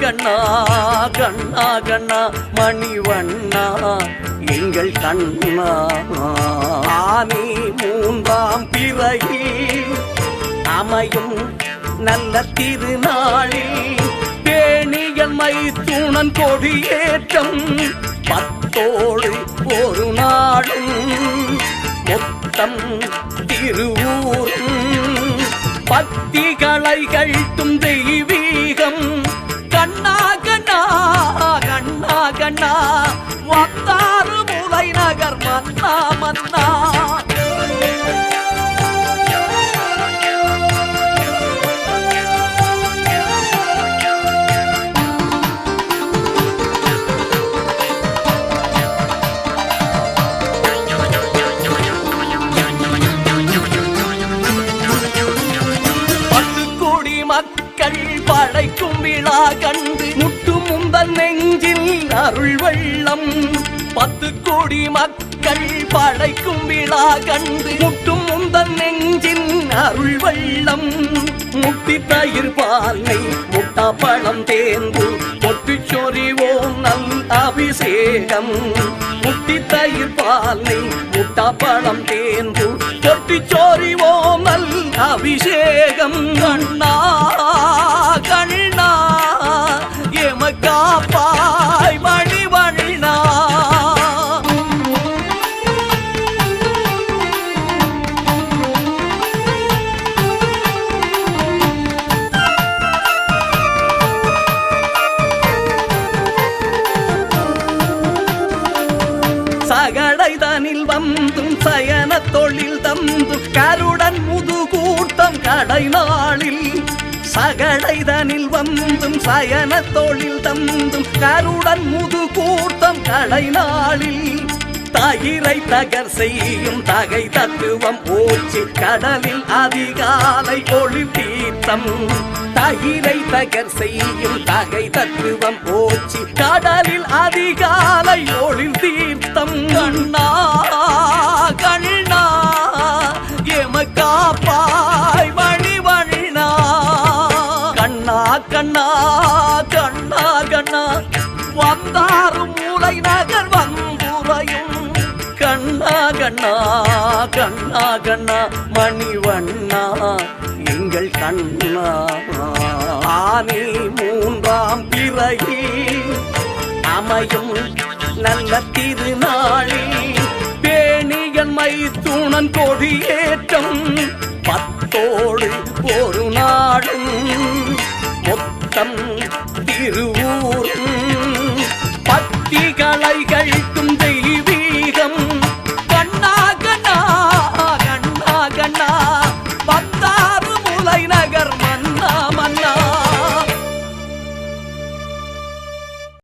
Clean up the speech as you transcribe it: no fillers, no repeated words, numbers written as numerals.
கண்ணா கண்ணா கண்ணா மணிவண்ணா எங்கள் கண்ணா ஆனி மூன்றாம் பிறையில் அமையும் நல்ல திருநாளில் பேணியன் மைத்துணன் கொடியேற்றம் பத்தோடு ஒரு நாடும் மொத்தம் திருவூரும் பக்திகளை கழ்த்தும் தெய்வீகம் கண்ணா கண்ணா கண்ணா கண்ணா வந்தாறு முலை நகர் மன்னா மன்னா படைக்கும் விழா கண்டு முட்டு முந்தன் நெஞ்சில் அருள் வெள்ளம் 10 கோடி மக்கள் படைக்கும் விழா கண்டு முட்டும் முந்தன் நெஞ்சின் அருள் வெள்ளம் முட்டி தயிர் பாலை முட்டா பழம் தேர்ந்து பொட்டு சொறிவோம் நல் அபிஷேகம் முட்டி தயிர் பாலை முட்டா பழம் தேர்ந்து பொட்டு சொறிவோம் நல் அபிஷேகம் கண்ணா கண்ணா எமக்காப்பாய் மணிவண்ணா சகடைதனில் வந்தும் சயன தொழில் தந்தும் கருடன் முதுகூட்டம் கடை நாளில் சகடைதனில் வந்தும் சயன தொழில் தந்தும் கருடன் முதுகூட்டம் கடை நாளில் தயிரை தகர் செய்யும் தகை தத்துவம் போச்சு கடலில் அதிகாலை ஒளி தீர்த்தம் தயிரை தகர் செய்யும் தகை தத்துவம் போச்சு கடலில் அதிகாலை ஒளி தீர்த்தம் கண்ணா கண்ணா எமக்காப்பாய் மணிவண்ணா கண்ணா கண்ணா கண்ணா கண்ணா வந்தாறு மூலை நகர் வந்துரையும் கண்ணா கண்ணா கண்ணா கண்ணா மணிவண்ணா எங்கள் கண்ணா ஆனி மூன்றாம் பிறையில் அமையும் நல்ல திருநாளில் பேணியன் மைத்துணன் கொடியேற்றம் பத்தோடு ஒரு நாடும் மொத்தம் திருவூரும் பக்திகளை கழிக்கும்